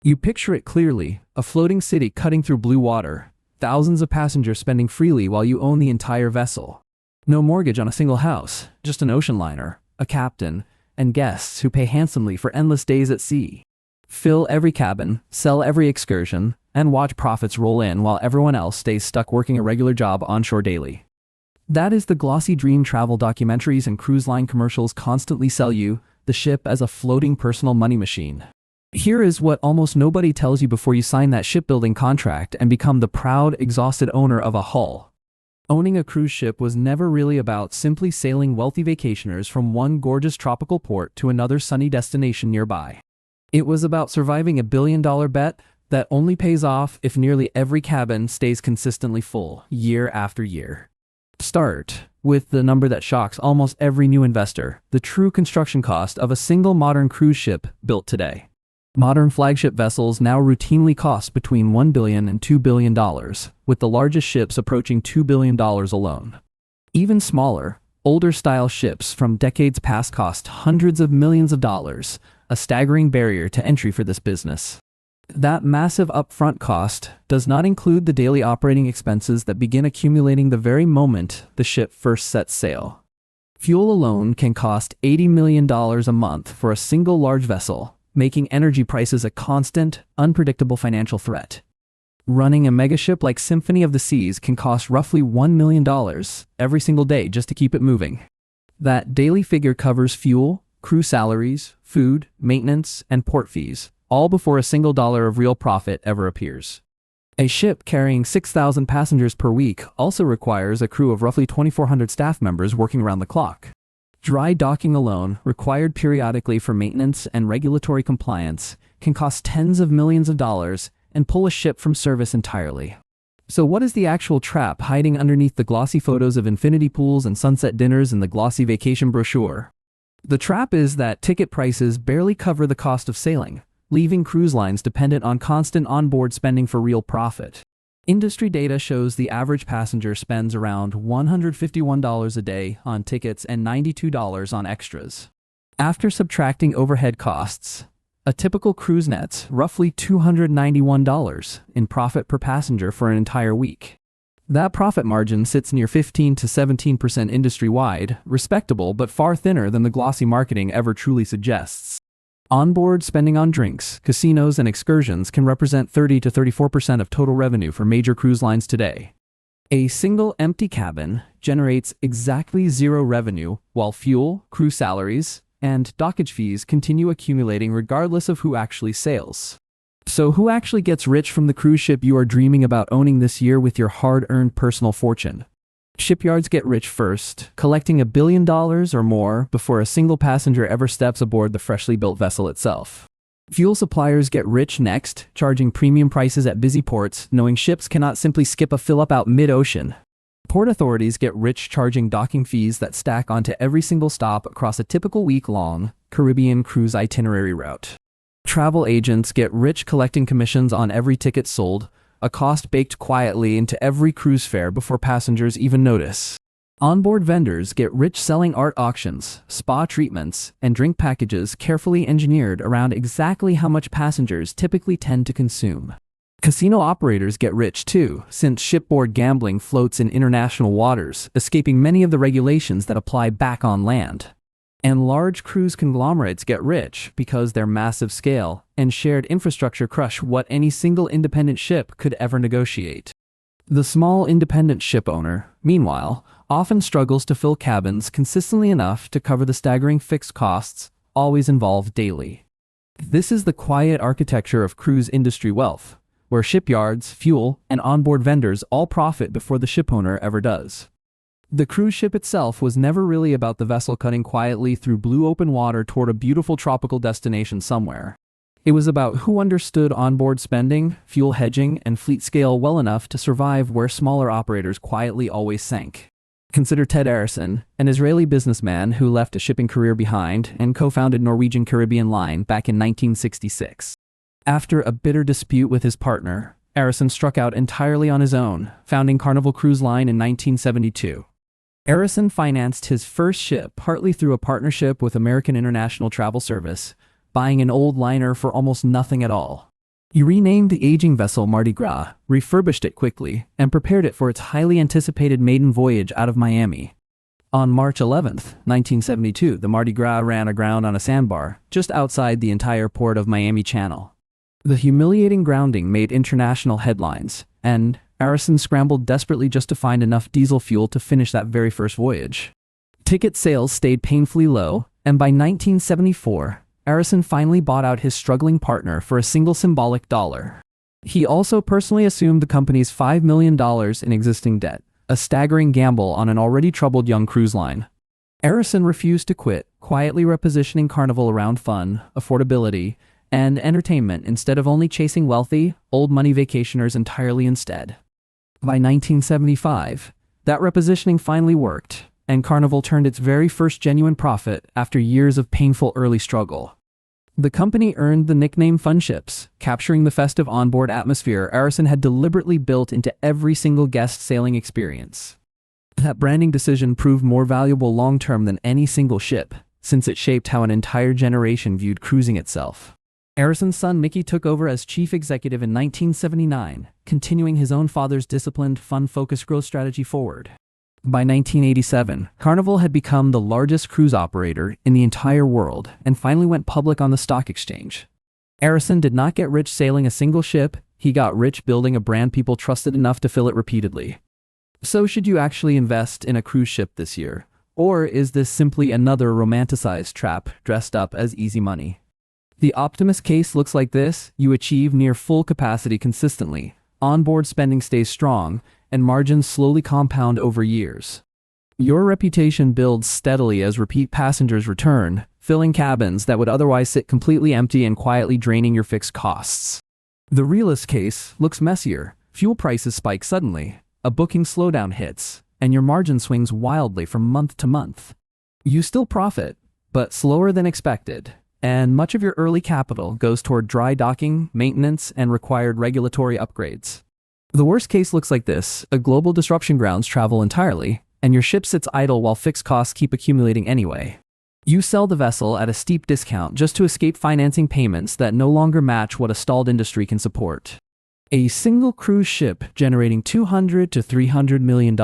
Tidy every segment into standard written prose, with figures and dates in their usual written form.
You picture it clearly, a floating city cutting through blue water, thousands of passengers spending freely while you own the entire vessel. No mortgage on a single house, just an ocean liner, a captain, and guests who pay handsomely for endless days at sea. Fill every cabin, sell every excursion, and watch profits roll in while everyone else stays stuck working a regular job onshore daily. That is the glossy dream travel documentaries and cruise line commercials constantly sell you, the ship as a floating personal money machine. Here is what almost nobody tells you before you sign that shipbuilding contract and become the proud, exhausted owner of a hull. Owning a cruise ship was never really about simply sailing wealthy vacationers from one gorgeous tropical port to another sunny destination nearby. It was about surviving a billion-dollar bet that only pays off if nearly every cabin stays consistently full, year after year. Start with the number that shocks almost every new investor, the true construction cost of a single modern cruise ship built today. Modern flagship vessels now routinely cost between $1 billion and $2 billion, with the largest ships approaching $2 billion alone. Even smaller, older-style ships from decades past cost hundreds of millions of dollars, a staggering barrier to entry for this business. That massive upfront cost does not include the daily operating expenses that begin accumulating the very moment the ship first sets sail. Fuel alone can cost $80 million a month for a single large vessel, making energy prices a constant, unpredictable financial threat. Running a megaship like Symphony of the Seas can cost roughly $1 million every single day just to keep it moving. That daily figure covers fuel, crew salaries, food, maintenance, and port fees, all before a single dollar of real profit ever appears. A ship carrying 6,000 passengers per week also requires a crew of roughly 2,400 staff members working around the clock. Dry docking alone, required periodically for maintenance and regulatory compliance, can cost tens of millions of dollars and pull a ship from service entirely. So what is the actual trap hiding underneath the glossy photos of infinity pools and sunset dinners in the glossy vacation brochure? The trap is that ticket prices barely cover the cost of sailing, leaving cruise lines dependent on constant onboard spending for real profit. Industry data shows the average passenger spends around $151 a day on tickets and $92 on extras. After subtracting overhead costs, a typical cruise nets roughly $291 in profit per passenger for an entire week. That profit margin sits near 15 to 17% industry-wide, respectable but far thinner than the glossy marketing ever truly suggests. Onboard spending on drinks, casinos, and excursions can represent 30 to 34% of total revenue for major cruise lines today. A single empty cabin generates exactly zero revenue, while fuel, crew salaries, and dockage fees continue accumulating regardless of who actually sails. So who actually gets rich from the cruise ship you are dreaming about owning this year with your hard-earned personal fortune? Shipyards get rich first, collecting $1 billion or more before a single passenger ever steps aboard the freshly built vessel itself. Fuel suppliers get rich next, charging premium prices at busy ports, knowing ships cannot simply skip a fill-up out mid-ocean. Port authorities get rich charging docking fees that stack onto every single stop across a typical week-long Caribbean cruise itinerary route. Travel agents get rich collecting commissions on every ticket sold, a cost baked quietly into every cruise fare before passengers even notice. Onboard vendors get rich selling art auctions, spa treatments, and drink packages carefully engineered around exactly how much passengers typically tend to consume. Casino operators get rich too, since shipboard gambling floats in international waters, escaping many of the regulations that apply back on land. And large cruise conglomerates get rich because their massive scale and shared infrastructure crush what any single independent ship could ever negotiate. The small independent ship owner, meanwhile, often struggles to fill cabins consistently enough to cover the staggering fixed costs always involved daily. This is the quiet architecture of cruise industry wealth, where shipyards, fuel, and onboard vendors all profit before the shipowner ever does. The cruise ship itself was never really about the vessel cutting quietly through blue open water toward a beautiful tropical destination somewhere. It was about who understood onboard spending, fuel hedging, and fleet scale well enough to survive where smaller operators quietly always sank. Consider Ted Arison, an Israeli businessman who left a shipping career behind and co-founded Norwegian Caribbean Line back in 1966. After a bitter dispute with his partner, Arison struck out entirely on his own, founding Carnival Cruise Line in 1972. Arison financed his first ship partly through a partnership with American International Travel Service, buying an old liner for almost nothing at all. He renamed the aging vessel Mardi Gras, refurbished it quickly, and prepared it for its highly anticipated maiden voyage out of Miami. On March 11th, 1972, the Mardi Gras ran aground on a sandbar just outside the entire port of Miami Channel. The humiliating grounding made international headlines, and Arison scrambled desperately just to find enough diesel fuel to finish that very first voyage. Ticket sales stayed painfully low, and by 1974, Arison finally bought out his struggling partner for a single symbolic dollar. He also personally assumed the company's $5 million in existing debt, a staggering gamble on an already troubled young cruise line. Arison refused to quit, quietly repositioning Carnival around fun, affordability, and entertainment instead of only chasing wealthy, old-money vacationers entirely instead. By 1975, that repositioning finally worked, and Carnival turned its very first genuine profit after years of painful early struggle. The company earned the nickname Fun Ships, capturing the festive onboard atmosphere Arison had deliberately built into every single guest sailing experience. That branding decision proved more valuable long-term than any single ship, since it shaped how an entire generation viewed cruising itself. Arison's son Mickey took over as chief executive in 1979, continuing his own father's disciplined, fun-focused growth strategy forward. By 1987, Carnival had become the largest cruise operator in the entire world and finally went public on the stock exchange. Arison did not get rich sailing a single ship, he got rich building a brand people trusted enough to fill it repeatedly. So should you actually invest in a cruise ship this year? Or is this simply another romanticized trap dressed up as easy money? The optimist case looks like this: you achieve near full capacity consistently, onboard spending stays strong, and margins slowly compound over years. Your reputation builds steadily as repeat passengers return, filling cabins that would otherwise sit completely empty and quietly draining your fixed costs. The realist case looks messier. Fuel prices spike suddenly, a booking slowdown hits, and your margin swings wildly from month to month. You still profit, but slower than expected, and much of your early capital goes toward dry docking, maintenance, and required regulatory upgrades. The worst case looks like this: a global disruption grounds travel entirely, and your ship sits idle while fixed costs keep accumulating anyway. You sell the vessel at a steep discount just to escape financing payments that no longer match what a stalled industry can support. A single cruise ship generating $200 to $300 million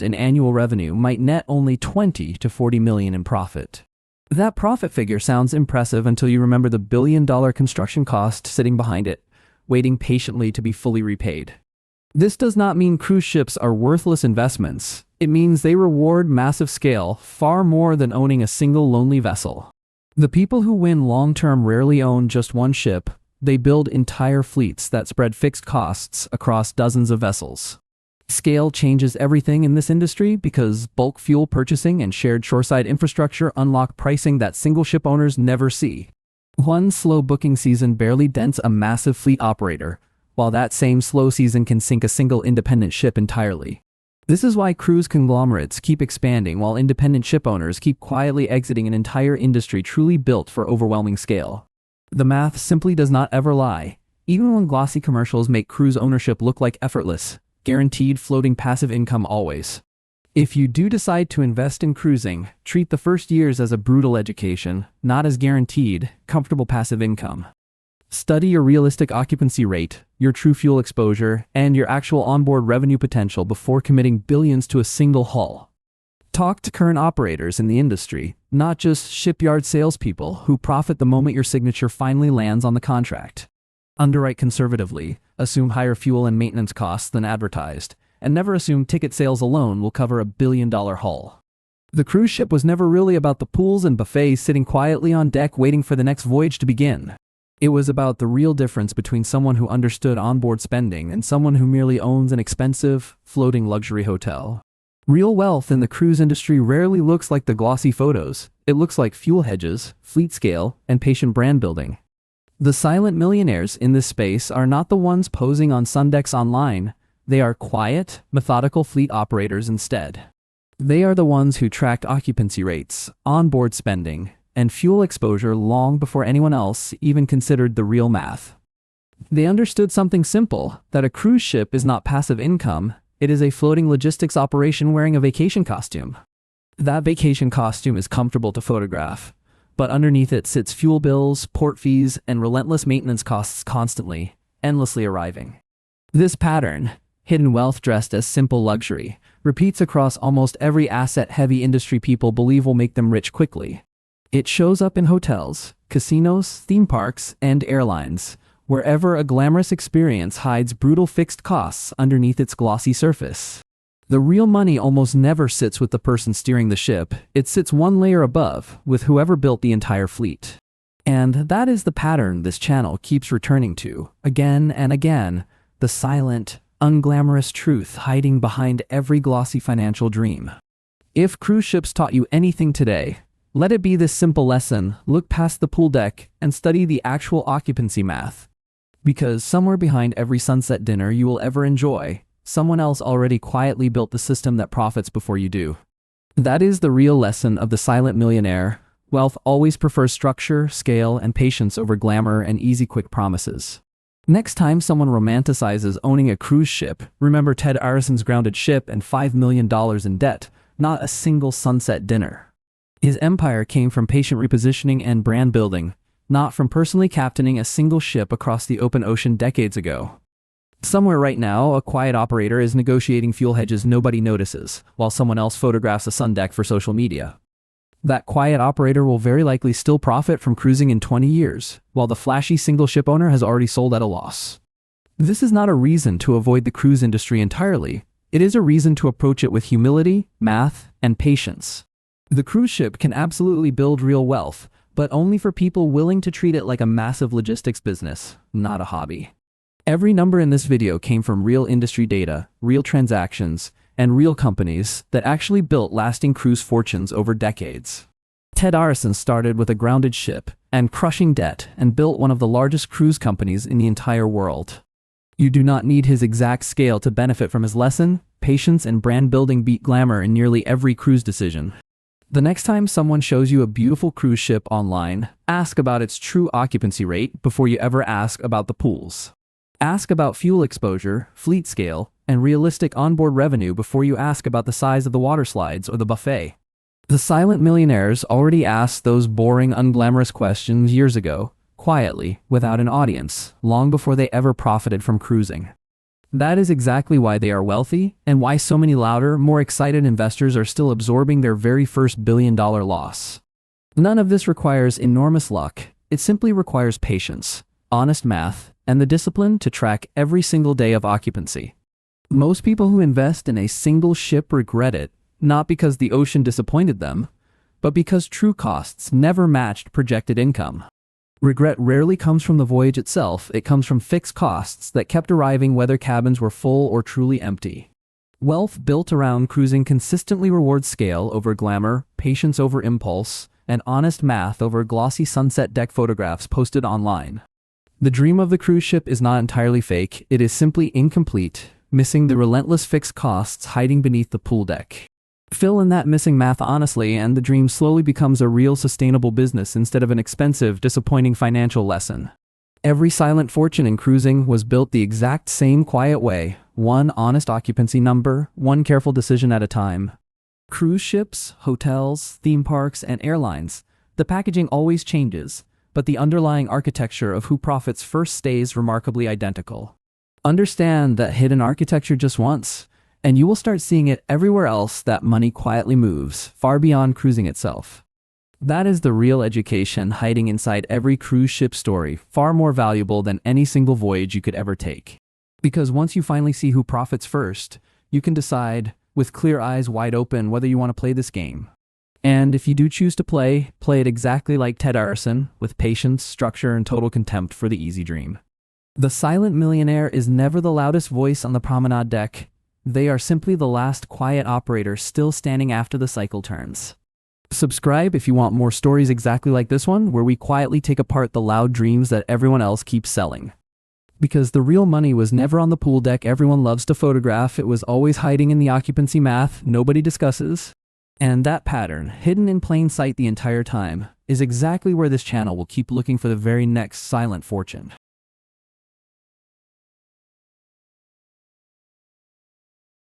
in annual revenue might net only $20 to $40 million in profit. That profit figure sounds impressive until you remember the billion-dollar construction cost sitting behind it, waiting patiently to be fully repaid. This does not mean cruise ships are worthless investments. It means they reward massive scale far more than owning a single lonely vessel. The people who win long-term rarely own just one ship. They build entire fleets that spread fixed costs across dozens of vessels. Scale changes everything in this industry because bulk fuel purchasing and shared shoreside infrastructure unlock pricing that single ship owners never see. One slow booking season barely dents a massive fleet operator, while that same slow season can sink a single independent ship entirely. This is why cruise conglomerates keep expanding while independent ship owners keep quietly exiting an entire industry truly built for overwhelming scale. The math simply does not ever lie, even when glossy commercials make cruise ownership look like effortless, guaranteed floating passive income always. If you do decide to invest in cruising, treat the first years as a brutal education, not as guaranteed, comfortable passive income. Study your realistic occupancy rate, your true fuel exposure, and your actual onboard revenue potential before committing billions to a single hull. Talk to current operators in the industry, not just shipyard salespeople who profit the moment your signature finally lands on the contract. Underwrite conservatively, assume higher fuel and maintenance costs than advertised, and never assume ticket sales alone will cover a billion-dollar hull. The cruise ship was never really about the pools and buffets sitting quietly on deck waiting for the next voyage to begin. It was about the real difference between someone who understood onboard spending and someone who merely owns an expensive, floating luxury hotel. Real wealth in the cruise industry rarely looks like the glossy photos. It looks like fuel hedges, fleet scale, and patient brand building. The silent millionaires in this space are not the ones posing on Sundecks online. They are quiet, methodical fleet operators instead. They are the ones who tracked occupancy rates, onboard spending, and fuel exposure long before anyone else even considered the real math. They understood something simple, that a cruise ship is not passive income, it is a floating logistics operation wearing a vacation costume. That vacation costume is comfortable to photograph, but underneath it sits fuel bills, port fees, and relentless maintenance costs constantly, endlessly arriving. This pattern, hidden wealth dressed as simple luxury, repeats across almost every asset-heavy industry people believe will make them rich quickly. It shows up in hotels, casinos, theme parks, and airlines, wherever a glamorous experience hides brutal fixed costs underneath its glossy surface. The real money almost never sits with the person steering the ship, it sits one layer above, with whoever built the entire fleet. And that is the pattern this channel keeps returning to, again and again, the silent, unglamorous truth hiding behind every glossy financial dream. If cruise ships taught you anything today, let it be this simple lesson: look past the pool deck and study the actual occupancy math. Because somewhere behind every sunset dinner you will ever enjoy, someone else already quietly built the system that profits before you do. That is the real lesson of the silent millionaire. Wealth always prefers structure, scale, and patience over glamour and easy quick promises. Next time someone romanticizes owning a cruise ship, remember Ted Arison's grounded ship and $5 million in debt, not a single sunset dinner. His empire came from patient repositioning and brand building, not from personally captaining a single ship across the open ocean decades ago. Somewhere right now, a quiet operator is negotiating fuel hedges nobody notices, while someone else photographs a sun deck for social media. That quiet operator will very likely still profit from cruising in 20 years, while the flashy single ship owner has already sold at a loss. This is not a reason to avoid the cruise industry entirely. It is a reason to approach it with humility, math, and patience. The cruise ship can absolutely build real wealth, but only for people willing to treat it like a massive logistics business, not a hobby. Every number in this video came from real industry data, real transactions, and real companies that actually built lasting cruise fortunes over decades. Ted Arison started with a grounded ship and crushing debt and built one of the largest cruise companies in the entire world. You do not need his exact scale to benefit from his lesson. Patience and brand building beat glamour in nearly every cruise decision. The next time someone shows you a beautiful cruise ship online, ask about its true occupancy rate before you ever ask about the pools. Ask about fuel exposure, fleet scale, and realistic onboard revenue before you ask about the size of the water slides or the buffet. The silent millionaires already asked those boring, unglamorous questions years ago, quietly, without an audience, long before they ever profited from cruising. That is exactly why they are wealthy, and why so many louder, more excited investors are still absorbing their very first billion-dollar loss. None of this requires enormous luck. It simply requires patience, honest math, and the discipline to track every single day of occupancy. Most people who invest in a single ship regret it, not because the ocean disappointed them, but because true costs never matched projected income. Regret rarely comes from the voyage itself, it comes from fixed costs that kept arriving whether cabins were full or truly empty. Wealth built around cruising consistently rewards scale over glamour, patience over impulse, and honest math over glossy sunset deck photographs posted online. The dream of the cruise ship is not entirely fake, it is simply incomplete, missing the relentless fixed costs hiding beneath the pool deck. Fill in that missing math honestly, and the dream slowly becomes a real sustainable business instead of an expensive, disappointing financial lesson. Every silent fortune in cruising was built the exact same quiet way, one honest occupancy number, one careful decision at a time. Cruise ships, hotels, theme parks, and airlines, the packaging always changes, but the underlying architecture of who profits first stays remarkably identical. Understand that hidden architecture just once, and you will start seeing it everywhere else that money quietly moves, far beyond cruising itself. That is the real education hiding inside every cruise ship story, far more valuable than any single voyage you could ever take. Because once you finally see who profits first, you can decide, with clear eyes wide open, whether you want to play this game. And if you do choose to play it exactly like Ted Arison, with patience, structure, and total contempt for the easy dream. The silent millionaire is never the loudest voice on the promenade deck. They are simply the last quiet operator still standing after the cycle turns. Subscribe if you want more stories exactly like this one, where we quietly take apart the loud dreams that everyone else keeps selling. Because the real money was never on the pool deck everyone loves to photograph, it was always hiding in the occupancy math nobody discusses. And that pattern, hidden in plain sight the entire time, is exactly where this channel will keep looking for the very next silent fortune.